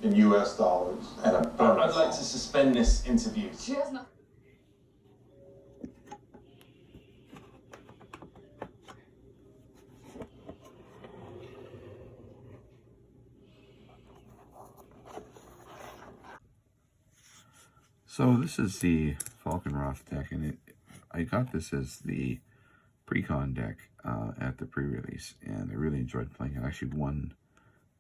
in US dollars and a bonus. I'd like to suspend this interview. She has nothing. So this is the Falkenrath deck, and I got this as the pre-con deck at the pre-release, and I really enjoyed playing it. I actually won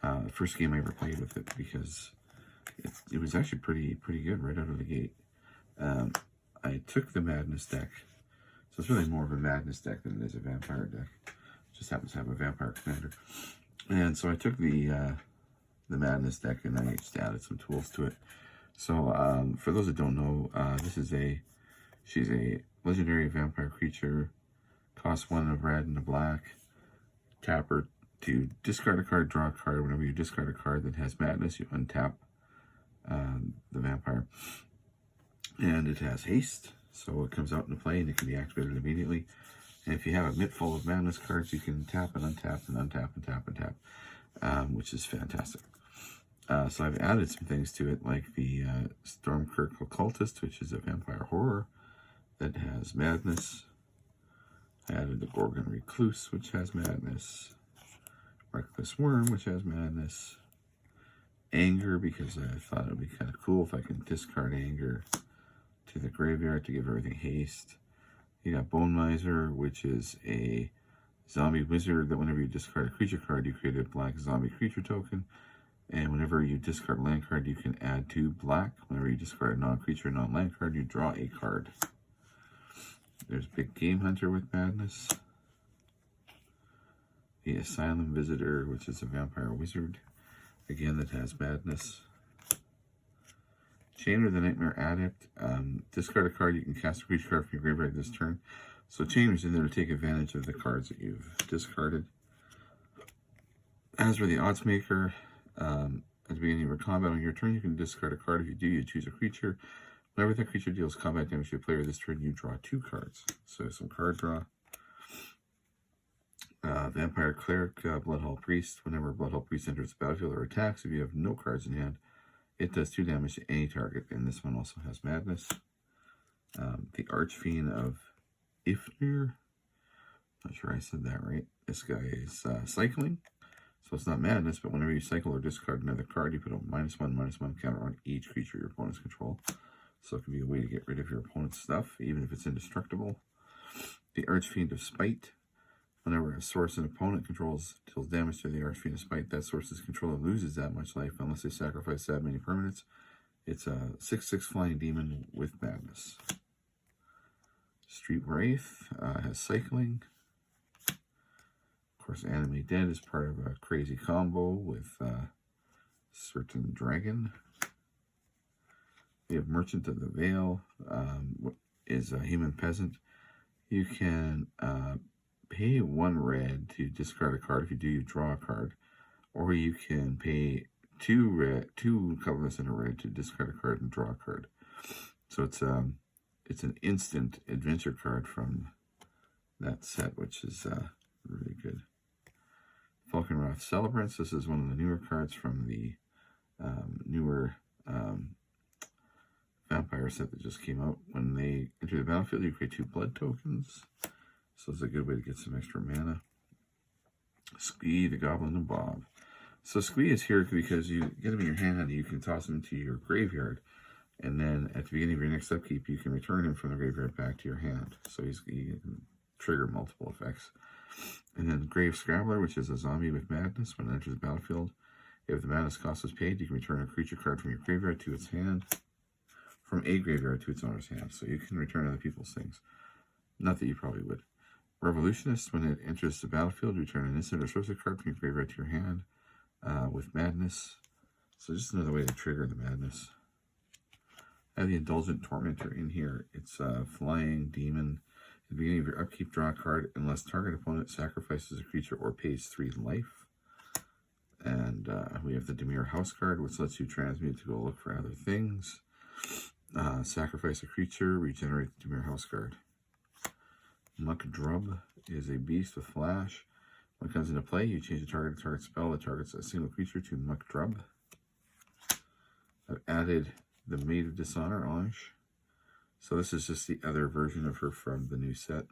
the first game I ever played with it because it was actually pretty good right out of the gate. I took the Madness deck, so it's really more of a Madness deck than it is a Vampire deck. It just happens to have a Vampire Commander, and so I took the Madness deck and I just added some tools to it. So, for those that don't know, she's a legendary vampire creature, costs 1 of red and a black. Tap her to discard a card, draw a card. Whenever you discard a card that has Madness, you untap the vampire. And it has haste, so it comes out into play and it can be activated immediately. And if you have a mitt full of Madness cards, you can tap and untap and untap and tap and tap, which is fantastic. So I've added some things to it, like the Stormkirk Occultist, which is a vampire horror that has Madness. I added the Gorgon Recluse, which has Madness. Reckless Worm, which has Madness. Anger, because I thought it would be kind of cool if I can discard Anger to the graveyard to give everything haste. You got Bone Miser, which is a zombie wizard that whenever you discard a creature card, you create a black zombie creature token. And whenever you discard a land card, you can add 2 black. Whenever you discard a non-creature, non-land card, you draw a card. There's Big Game Hunter with Madness. The Asylum Visitor, which is a vampire wizard. Again, that has Madness. Chainer the Nightmare Adept. Discard a card, you can cast a creature card from your graveyard this turn. So Chainer's in there to take advantage of the cards that you've discarded. As for the Odds Maker, at the beginning of your combat on your turn, you can discard a card. If you do, you choose a creature. Whenever that creature deals combat damage to a player this turn, you draw 2 cards. So some card draw. Vampire Cleric, Bloodhall Priest. Whenever Bloodhall Priest enters the battlefield or attacks, if you have no cards in hand, it does 2 damage to any target. And this one also has Madness. The Archfiend of Ifnir. Not sure I said that right. This guy is cycling. So it's not Madness, but whenever you cycle or discard another card, you put a -1/-1 counter on each creature your opponents control. So it can be a way to get rid of your opponent's stuff, even if it's indestructible. The Archfiend of Spite. Whenever a source an opponent controls deals damage to the Archfiend of Spite, that source's controller loses that much life unless they sacrifice that many permanents. It's a 6/6 flying demon with Madness. Street Wraith has cycling. Of course, Anime Dead is part of a crazy combo with Certain Dragon. We have Merchant of the Veil, is a human peasant. You can pay 1 red to discard a card. If you do, you draw a card. Or you can pay 2 colorless and a red to discard a card and draw a card. So it's an instant adventure card from that set, which is really good. Falkenrath Celebrants. This is one of the newer cards from the newer vampire set that just came out. When they enter the battlefield, you create 2 blood tokens. So it's a good way to get some extra mana. Squee, the Goblin of Bob. So Squee is here because you get him in your hand and you can toss him into your graveyard. And then at the beginning of your next upkeep, you can return him from the graveyard back to your hand. So he can trigger multiple effects. And then Grave Scrabbler, which is a zombie with Madness. When it enters the battlefield, if the Madness cost is paid, you can return a creature card from your graveyard to its hand. From a graveyard to its owner's hand. So you can return other people's things. Not that you probably would. Revolutionist, when it enters the battlefield, return an instant or sorcery card from your graveyard to your hand with Madness. So just another way to trigger the Madness. I have the Indulgent Tormentor in here. It's a flying demon. At the beginning of your upkeep, draw a card unless target opponent sacrifices a creature or pays 3 life. And we have the Dimir House card, which lets you transmute to go look for other things. Sacrifice a creature, regenerate the Dimir House card. Muck Drub is a beast with flash. When it comes into play, you change the target spell that targets a single creature to Muck Drub. added the Maid of Dishonor, Ange. So this is just the other version of her from the new set.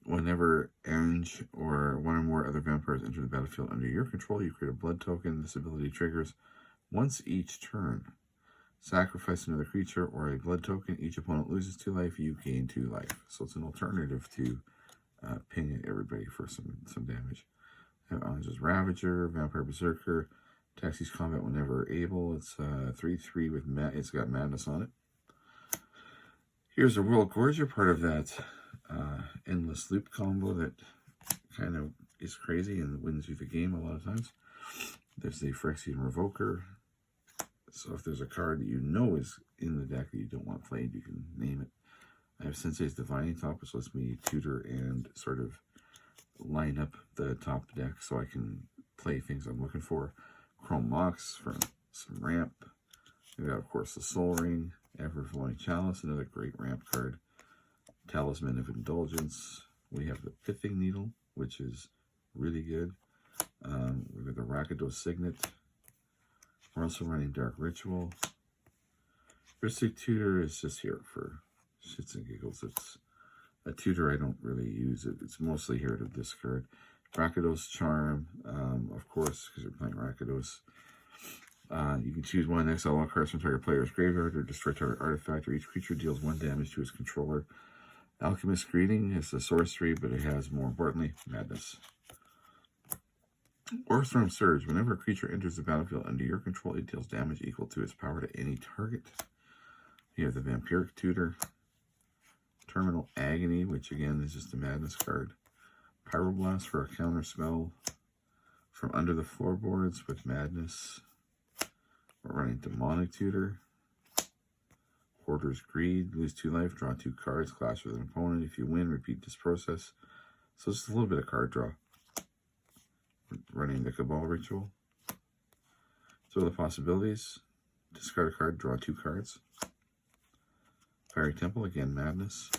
Whenever Anje or one or more other vampires enter the battlefield under your control, you create a blood token. This ability triggers once each turn. Sacrifice another creature or a blood token. Each opponent loses 2 life. You gain 2 life. So it's an alternative to pinging everybody for some damage. Anje's Ravager, Vampire Berserker. Attacks each combat whenever able. It's 3/3 with it's got madness on it. Here's a World Gorger, part of that endless loop combo that kind of is crazy and wins you the game a lot of times. There's the Phyrexian Revoker. So if there's a card that you know is in the deck that you don't want played, you can name it. I have Sensei's Divining Top, which lets me tutor and sort of line up the top deck so I can play things I'm looking for. Chrome Mox for some ramp. We got, of course, the Soul Ring, Ever-Flowing Chalice, another great ramp card. Talisman of Indulgence. We have the Pithing Needle, which is really good. We've got the Rakdos Signet. We're also running Dark Ritual. Ristic Tutor is just here for shits and giggles. It's a tutor I don't really use. It's mostly here to discard. Rakdos Charm, of course, because you're playing Rakdos. You can choose one exile all cards from target player's graveyard or destroy target artifact, or each creature deals 1 damage to its controller. Alchemist's Greeting is a sorcery, but it has, more importantly, madness. Orthram Surge. Whenever a creature enters the battlefield under your control, it deals damage equal to its power to any target. You have the Vampiric Tutor. Terminal Agony, which again is just a madness card. Pyroblast for a counter spell. From under the floorboards with madness. We're running Demonic Tutor. Hoarder's Greed. Lose 2 life, draw 2 cards, clash with an opponent. If you win, repeat this process. So it's just a little bit of card draw. Running the Cabal Ritual. Throw the possibilities. Discard a card, draw 2 cards. Fiery Temple, again, madness.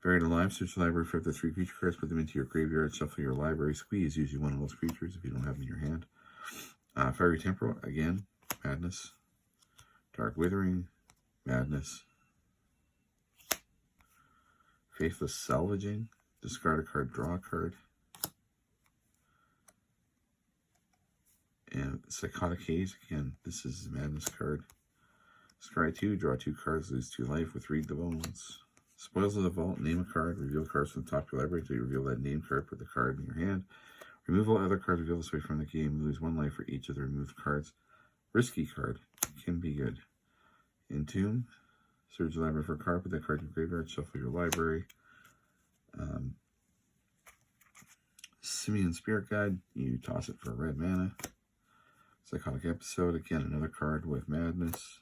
Buried Alive, search the library for up to 3 creature cards, put them into your graveyard, shuffle your library, squeeze, usually one of those creatures if you don't have them in your hand. Fiery Temporal, again, madness. Dark Withering, madness. Faithless Salvaging, discard a card, draw a card. And Psychotic Haze, again, this is a madness card. Scry 2, draw 2 cards, lose 2 life with Read the Bones. Spoils of the Vault, name a card, reveal cards from the top of your library until you reveal that name card, put the card in your hand. Remove all other cards revealed this way from the game, lose 1 life for each of the removed cards. Risky card, can be good. Entomb, search the library for a card, put that card in your graveyard, shuffle your library. Simian Spirit Guide, you toss it for a red mana. Psychotic Episode, again, another card with madness.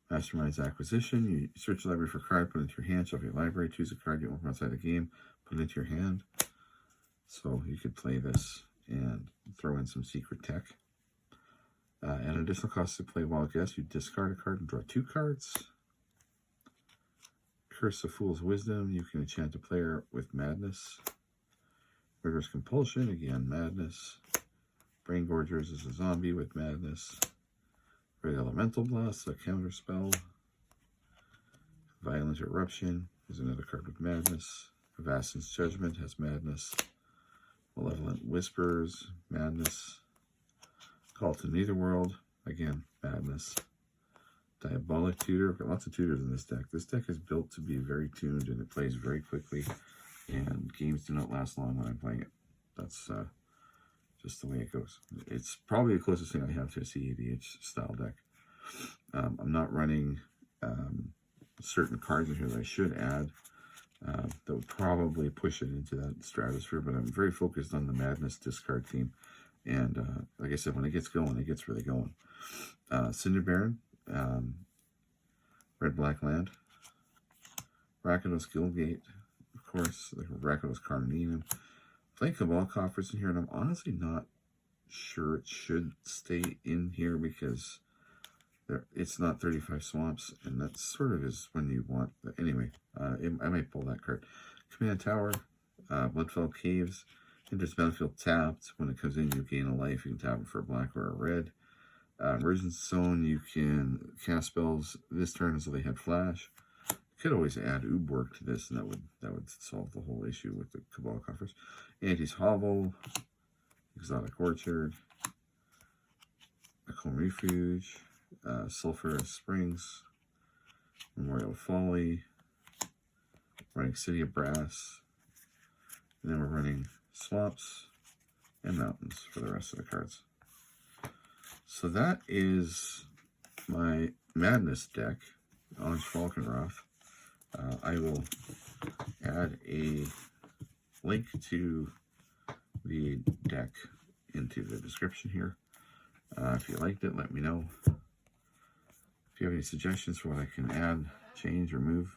Mastermind's Acquisition, you search the library for a card, put it into your hand, shuffle your library, choose a card you want from outside the game, put it into your hand. So you could play this and throw in some secret tech. An additional cost to play Wild Guess, you discard a card and draw 2 cards. Curse of Fool's Wisdom, you can enchant a player with madness. Murderous Compulsion, again, madness. Brain Gorgers is a zombie with madness. Red Elemental Blast, a counter spell. Violent Eruption is another card with madness. Avassin's Judgment has madness. Malevolent Whispers, madness. Call to Netherworld, again, madness. Diabolic Tutor, I've got lots of tutors in this deck. This deck is built to be very tuned and it plays very quickly. And games do not last long when I'm playing it. That's just the way it goes. It's probably the closest thing I have to a CADH style deck. I'm not running certain cards in here that I should add that would probably push it into that stratosphere, but I'm very focused on the madness discard theme. And like I said, when it gets going, it gets really going. Cinder Baron, Red Black Land, Rakdos Guildgate, of course, the Rakdos Carnelian. Playing Cabal Coffers in here, and I'm honestly not sure it should stay in here because it's not 35 swamps, and that sort of is when you want. Anyway, I might pull that card. Command Tower, Bloodfell Caves, enters battlefield tapped. When it comes in, you gain a life. You can tap it for a black or a red. Emergency Zone, you can cast spells this turn as though they had flash. Could always add Oob work to this, and that would solve the whole issue with the Cabal coffers. Auntie's Hovel, Exotic Orchard, Macomb Refuge, Sulphurous Springs, Memorial Folly, running City of Brass, and then we're running Swamps and Mountains for the rest of the cards. So that is my Madness deck, Anje Falkenrath. I will add a link to the deck into the description here. If you liked it, let me know. If you have any suggestions for what I can add, change, or move,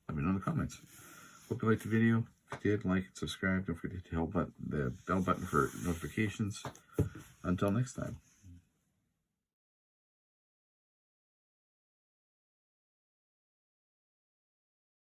let me know in the comments. Hope you liked the video. If you did, like and subscribe. Don't forget to hit the bell button for notifications. Until next time.